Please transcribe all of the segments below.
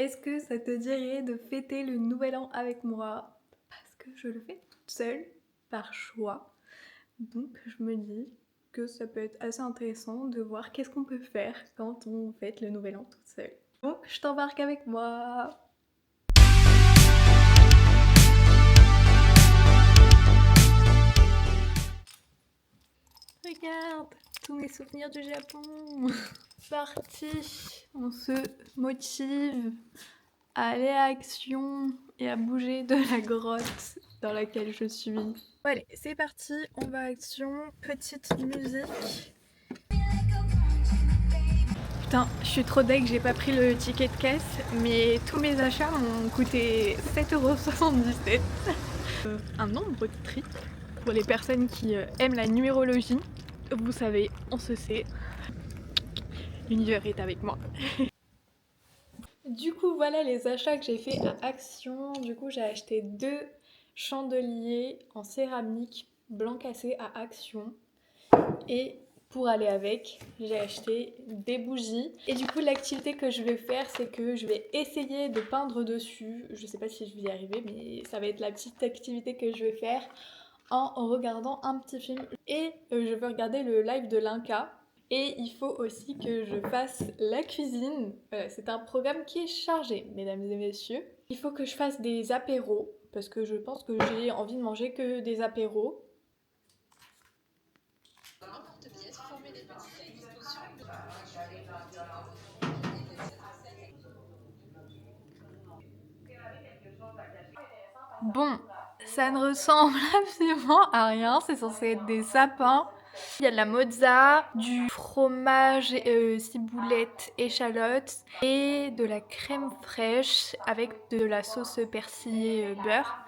Est-ce que ça te dirait de fêter le nouvel an avec moi? Parce que je le fais toute seule, par choix. Donc je me dis que ça peut être assez intéressant de voir qu'est-ce qu'on peut faire quand on fête le nouvel an toute seule. Donc je t'embarque avec moi. Regarde, tous mes souvenirs du Japon. Parti, on se motive à aller à Action et à bouger de la grotte dans laquelle je suis. Bon, allez, c'est parti, on va à Action, petite musique. Putain, je suis trop deg, j'ai pas pris le ticket de caisse, mais tous mes achats m'ont coûté 7,77 €. Un nombre de tri pour les personnes qui aiment la numérologie. Vous savez, on se sait, l'univers est avec moi. Du coup, voilà les achats que j'ai fait à Action. Du coup, j'ai acheté 2 chandeliers en céramique blanc cassé à Action. Et pour aller avec, j'ai acheté des bougies. Et du coup, l'activité que je vais faire, c'est que je vais essayer de peindre dessus. Je sais pas si je vais y arriver, mais ça va être la petite activité que je vais faire en regardant un petit film. Et je vais regarder le live de l'Inca. Et il faut aussi que je fasse la cuisine. C'est un programme qui est chargé, mesdames et messieurs. Il faut que je fasse des apéros, parce que je pense que j'ai envie de manger que des apéros. Bon, ça ne ressemble absolument à rien, c'est censé être des sapins. Il y a de la mozza, du fromage, ciboulette, échalote et de la crème fraîche avec de la sauce persillée beurre.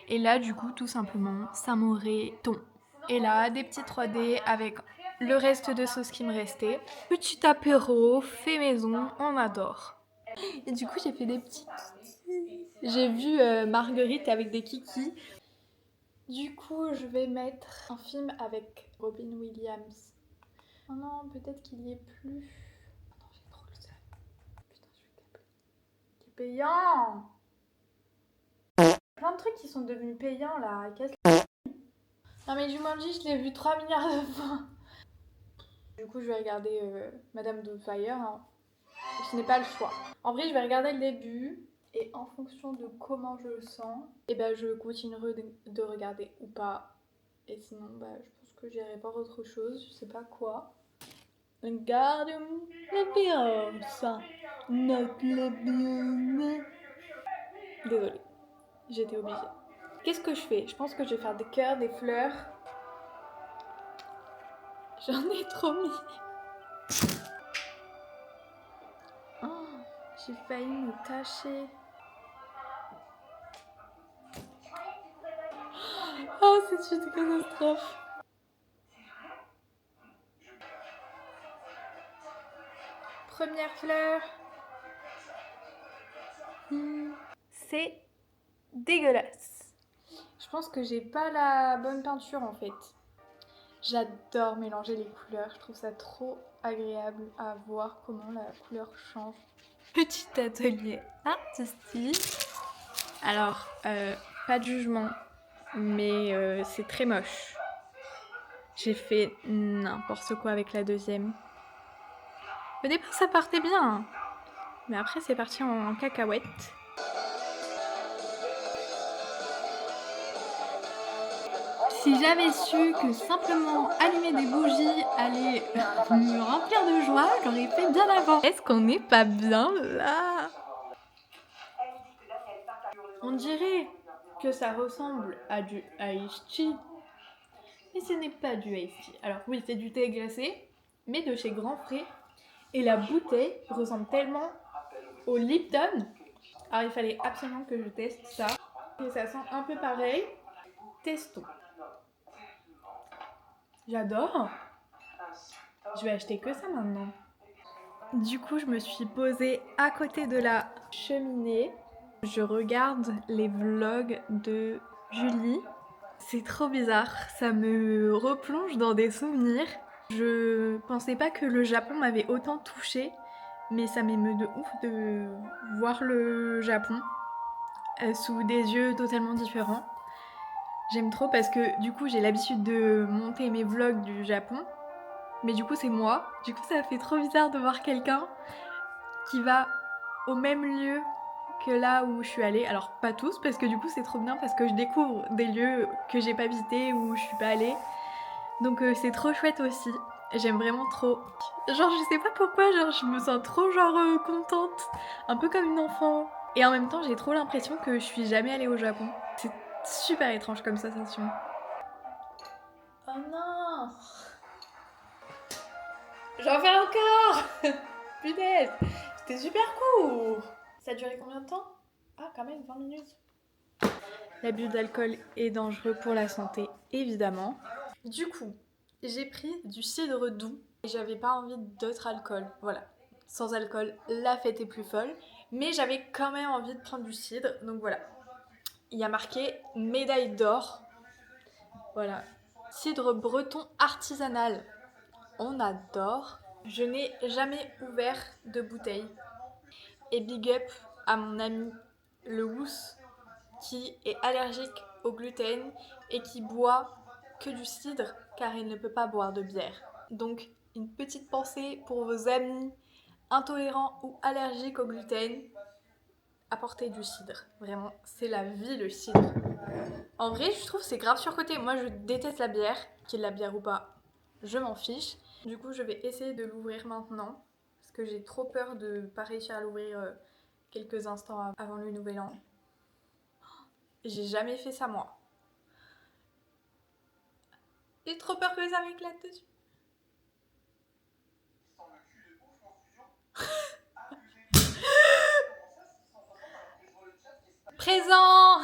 Et là, du coup, tout simplement, samouré thon. Et là, des petits 3D avec le reste de sauce qui me restait. Petit apéro, fait maison, on adore. Et du coup, j'ai fait des petits... J'ai vu Marguerite avec des kikis. Du coup, je vais mettre un film avec Robin Williams. Oh non, peut-être qu'il y est plus. Oh non, j'ai trop le seum. Putain, je suis câblée. Qui est payant. Plein de trucs qui sont devenus payants là. Non mais du moins dit, je l'ai vu 3 milliards de fois. Du coup, je vais regarder Madame Doubtfire. Hein. Ce n'est pas le choix. En vrai, je vais regarder le début. Et en fonction de comment je le sens, et ben je continuerai de regarder ou pas. Et sinon, bah, je pense que j'irai voir autre chose, je sais pas quoi. Garde l'ambiance, notre l'ambiance. Désolée, j'étais obligée. Qu'est-ce que je fais? Je pense que je vais faire des cœurs, des fleurs. J'en ai trop mis. Oh, j'ai failli me tâcher. Oh, c'est une catastrophe. Première fleur. C'est dégueulasse. Je pense que j'ai pas la bonne peinture en fait. J'adore mélanger les couleurs, je trouve ça trop agréable à voir comment la couleur change. Petit atelier artistique. Alors, pas de jugement, mais c'est très moche. J'ai fait n'importe quoi avec la deuxième. Au départ, ça partait bien, mais après, c'est parti en cacahuète. Si j'avais su que simplement allumer des bougies allait me remplir de joie, j'aurais fait bien avant. Est-ce qu'on n'est pas bien là? On dirait que ça ressemble à du iced tea, mais ce n'est pas du iced tea. Alors oui, c'est du thé glacé, mais de chez Grand Frais. Et la bouteille ressemble tellement au Lipton. Alors il fallait absolument que je teste ça. Et ça sent un peu pareil. Testons. J'adore. Je vais acheter que ça maintenant. Du coup, je me suis posée à côté de la cheminée. Je regarde les vlogs de Julie. C'est trop bizarre, ça me replonge dans des souvenirs. Je pensais pas que le Japon m'avait autant touchée, mais ça m'émeut de ouf de voir le Japon sous des yeux totalement différents. J'aime trop parce que du coup j'ai l'habitude de monter mes vlogs du Japon, mais du coup c'est moi. Du coup ça fait trop bizarre de voir quelqu'un qui va au même lieu que là où je suis allée. Alors pas tous parce que du coup c'est trop bien parce que je découvre des lieux que j'ai pas visités où je suis pas allée. Donc c'est trop chouette aussi. J'aime vraiment trop. Genre je sais pas pourquoi, genre je me sens trop contente, un peu comme une enfant. Et en même temps j'ai trop l'impression que je suis jamais allée au Japon. C'est super étrange comme sensation. Oh non! J'en fais encore! Putain! C'était super court! Ça a duré combien de temps? Ah, quand même, 20 minutes. L'abus d'alcool est dangereux pour la santé, évidemment. Du coup, j'ai pris du cidre doux et j'avais pas envie d'autre alcool. Voilà. Sans alcool, la fête est plus folle. Mais j'avais quand même envie de prendre du cidre, donc voilà. Il y a marqué médaille d'or. Voilà. Cidre breton artisanal. On adore. Je n'ai jamais ouvert de bouteille. Et big up à mon ami le Wous qui est allergique au gluten et qui boit que du cidre car il ne peut pas boire de bière. Donc une petite pensée pour vos amis intolérants ou allergiques au gluten. Apportez du cidre. Vraiment, c'est la vie le cidre. En vrai, je trouve que c'est grave surcoté. Moi, je déteste la bière, qu'il y ait de la bière ou pas. Je m'en fiche. Du coup, je vais essayer de l'ouvrir maintenant. Parce que j'ai trop peur de pas réussir à l'ouvrir quelques instants avant le nouvel an. J'ai jamais fait ça moi. J'ai trop peur que ça m'éclate dessus. Présent!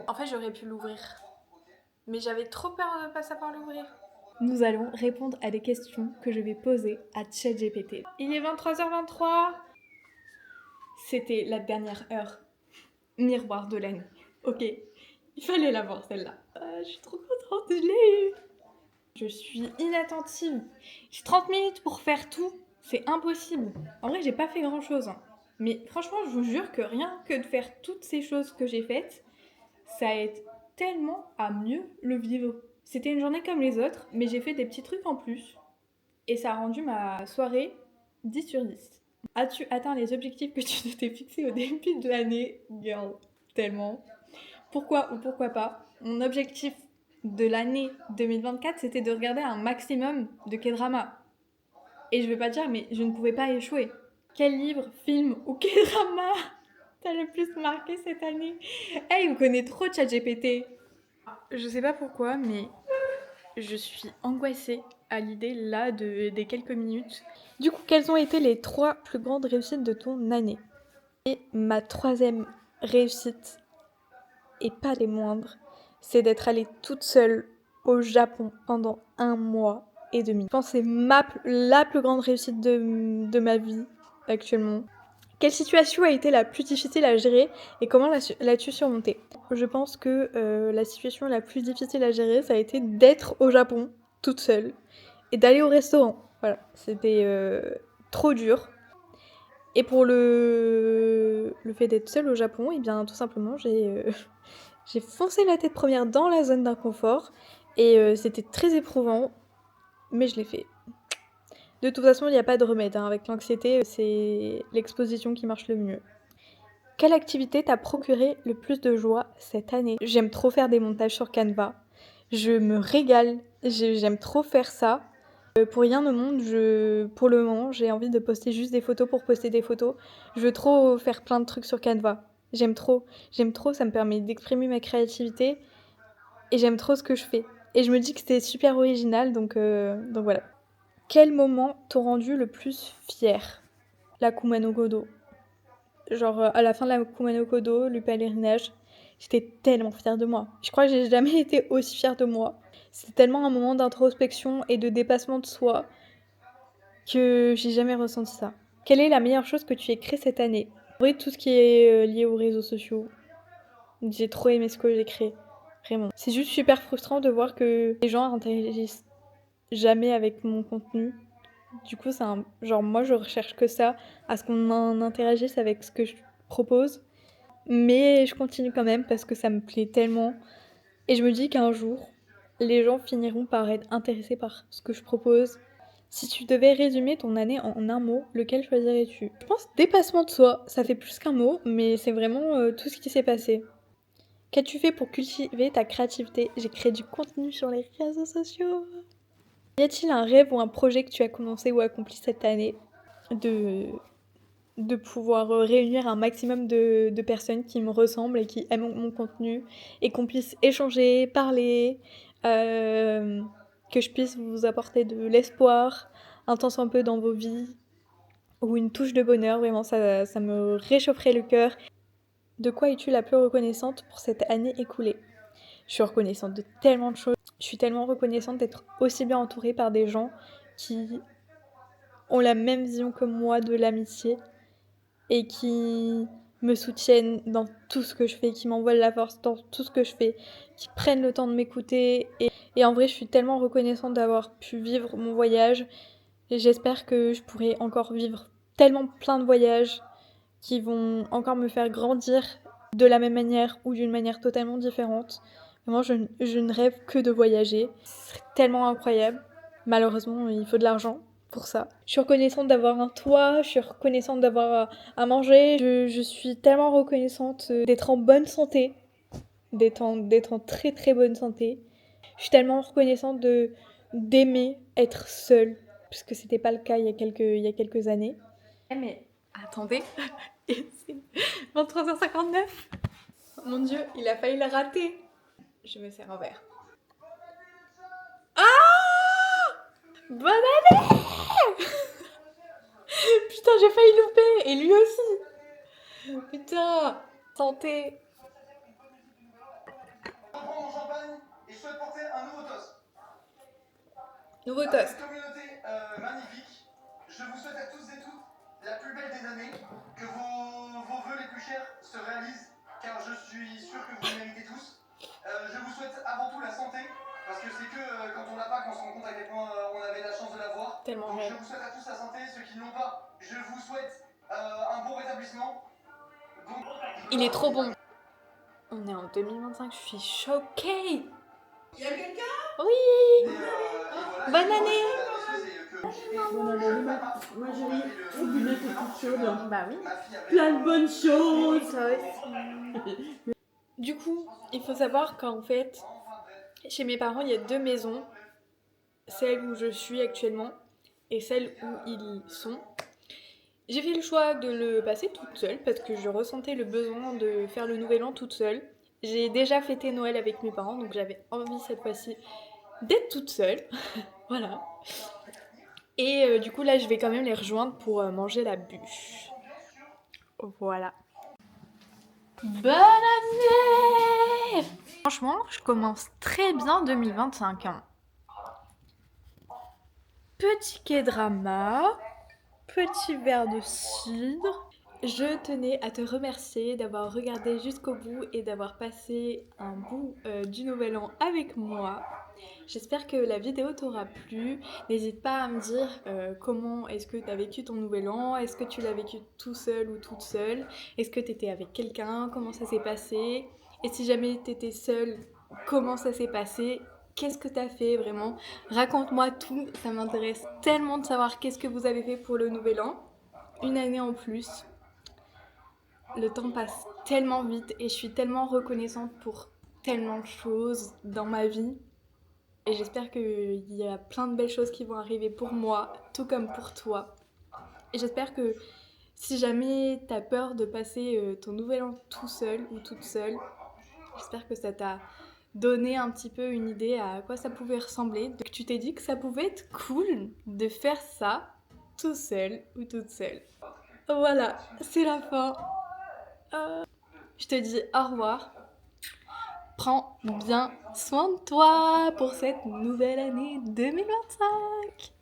En fait, j'aurais pu l'ouvrir. Mais j'avais trop peur de ne pas savoir l'ouvrir. Nous allons répondre à des questions que je vais poser à ChatGPT. Il est 23h23. C'était la dernière heure. Miroir de l'année. Ok, il fallait l'avoir celle-là. Je suis trop contente, je l'ai eu. Je suis inattentive. J'ai 30 minutes pour faire tout. C'est impossible. En vrai, j'ai pas fait grand-chose. Hein. Mais franchement, je vous jure que rien que de faire toutes ces choses que j'ai faites, ça aide tellement à mieux le vivre. C'était une journée comme les autres, mais j'ai fait des petits trucs en plus. Et ça a rendu ma soirée 10 sur 10. As-tu atteint les objectifs que tu t'es fixés au début de l'année? Girl, tellement. Pourquoi ou pourquoi pas? Mon objectif de l'année 2024, c'était de regarder un maximum de K-drama. Et je vais pas dire, mais je ne pouvais pas échouer. Quel livre, film ou K-drama t'as le plus marqué cette année? Hey, on connaît trop ChatGPT. Je sais pas pourquoi, mais je suis angoissée à l'idée là des quelques minutes. Du coup, quelles ont été les 3 plus grandes réussites de ton année? Et ma 3e réussite, et pas des moindres, c'est d'être allée toute seule au Japon pendant 1 mois et demi. Je pense que c'est la plus grande réussite de ma vie actuellement. Quelle situation a été la plus difficile à gérer et comment l'as-tu surmontée? Je pense que la situation la plus difficile à gérer, ça a été d'être au Japon toute seule et d'aller au restaurant. Voilà, c'était trop dur. Et pour le fait d'être seule au Japon, et bien tout simplement, j'ai foncé la tête première dans la zone d'inconfort et c'était très éprouvant, mais je l'ai fait. De toute façon, il n'y a pas de remède. Hein. Avec l'anxiété, c'est l'exposition qui marche le mieux. Quelle activité t'a procuré le plus de joie cette année? J'aime trop faire des montages sur Canva. Je me régale. J'aime trop faire ça. Pour rien au monde, pour le moment, j'ai envie de poster juste des photos pour poster des photos. Je veux trop faire plein de trucs sur Canva. J'aime trop, ça me permet d'exprimer ma créativité et j'aime trop ce que je fais. Et je me dis que c'est super original, donc voilà. Quel moment t'ont rendu le plus fier? La Kumano Kodo. Genre, à la fin de la Kumano Kodo, le pèlerinage, j'étais tellement fière de moi. Je crois que j'ai jamais été aussi fière de moi. C'était tellement un moment d'introspection et de dépassement de soi que j'ai jamais ressenti ça. Quelle est la meilleure chose que tu aies créée cette année? En vrai, tout ce qui est lié aux réseaux sociaux. J'ai trop aimé ce que j'ai créé. Vraiment. C'est juste super frustrant de voir que les gens interagissent jamais avec mon contenu. Du coup, c'est un genre moi je recherche que ça, à ce qu'on en interagisse avec ce que je propose, mais je continue quand même parce que ça me plaît tellement et je me dis qu'un jour, les gens finiront par être intéressés par ce que je propose. Si tu devais résumer ton année en un mot, lequel choisirais-tu? Je pense dépassement de soi, ça fait plus qu'un mot, mais c'est vraiment, tout ce qui s'est passé. Qu'as-tu fait pour cultiver ta créativité? J'ai créé du contenu sur les réseaux sociaux. Y a-t-il un rêve ou un projet que tu as commencé ou accompli cette année? De, de pouvoir réunir un maximum de personnes qui me ressemblent et qui aiment mon contenu et qu'on puisse échanger, parler, que je puisse vous apporter de l'espoir, un temps soit peu dans vos vies ou une touche de bonheur. Vraiment, ça me réchaufferait le cœur. De quoi es-tu la plus reconnaissante pour cette année écoulée? Je suis reconnaissante de tellement de choses. Je suis tellement reconnaissante d'être aussi bien entourée par des gens qui ont la même vision que moi de l'amitié et qui me soutiennent dans tout ce que je fais, qui m'envoient de la force dans tout ce que je fais, qui prennent le temps de m'écouter. Et en vrai, je suis tellement reconnaissante d'avoir pu vivre mon voyage. Et j'espère que je pourrai encore vivre tellement plein de voyages qui vont encore me faire grandir de la même manière ou d'une manière totalement différente. Vraiment, je ne rêve que de voyager. Ce serait tellement incroyable. Malheureusement, il faut de l'argent pour ça. Je suis reconnaissante d'avoir un toit, je suis reconnaissante d'avoir à manger. Je suis tellement reconnaissante d'être en bonne santé, d'être en très très bonne santé. Je suis tellement reconnaissante d'aimer être seule, parce que c'était pas le cas il y a quelques années. Mais attendez, c'est 23h59. Mon Dieu, il a failli le rater. Je me sers un verre. Bonne année. Putain, j'ai failli louper. Et lui aussi. Putain. Santé. Je prends mon champagne et je souhaite porter un nouveau toast. Nouveau À toast. cette communauté magnifique, je vous souhaite à tous et toutes la plus belle des années, que vos vœux les plus chers se réalisent, car je suis sûr que vous le méritez tous. Je vous souhaite avant tout la santé, parce que c'est que quand on n'a pas qu'on se rend compte à quel point on avait la chance de l'avoir. Tellement Donc réel. je vous souhaite à tous la santé, ceux qui ne l'ont pas, je vous souhaite un bon rétablissement. Donc, Il est trop bon. On est en 2025, je suis choquée. Il y a quelqu'un? Oui. Voilà, Bonne année. Bonne année, ma chérie. Et du bien toute chaude. Bah oui. Plein de bonnes choses. Ça aussi. Du coup, il faut savoir qu'en fait, chez mes parents, il y a deux maisons. Celle où je suis actuellement et celle où ils sont. J'ai fait le choix de le passer toute seule parce que je ressentais le besoin de faire le nouvel an toute seule. J'ai déjà fêté Noël avec mes parents, donc j'avais envie cette fois-ci d'être toute seule. Voilà. Et du coup là je vais quand même les rejoindre pour manger la bûche. Voilà. Bonne année! Franchement, je commence très bien 2025. Hein. Petit K-drama, petit verre de cidre. Je tenais à te remercier d'avoir regardé jusqu'au bout et d'avoir passé un bout du nouvel an avec moi. J'espère que la vidéo t'aura plu. N'hésite pas à me dire comment est-ce que tu as vécu ton nouvel an. Est-ce que tu l'as vécu tout seul ou toute seule? Est-ce que tu étais avec quelqu'un? Comment ça s'est passé? Et si jamais tu étais seule, comment ça s'est passé? Qu'est-ce que tu as fait vraiment? Raconte-moi tout, ça m'intéresse tellement de savoir qu'est-ce que vous avez fait pour le nouvel an. Une année en plus. Le temps passe tellement vite et je suis tellement reconnaissante pour tellement de choses dans ma vie. Et j'espère qu'il y a plein de belles choses qui vont arriver pour moi, tout comme pour toi. Et j'espère que si jamais t'as peur de passer ton nouvel an tout seul ou toute seule, j'espère que ça t'a donné un petit peu une idée à quoi ça pouvait ressembler. Que tu t'es dit que ça pouvait être cool de faire ça tout seul ou toute seule. Voilà, c'est la fin. Je te dis au revoir. Prends bien soin de toi pour cette nouvelle année 2025.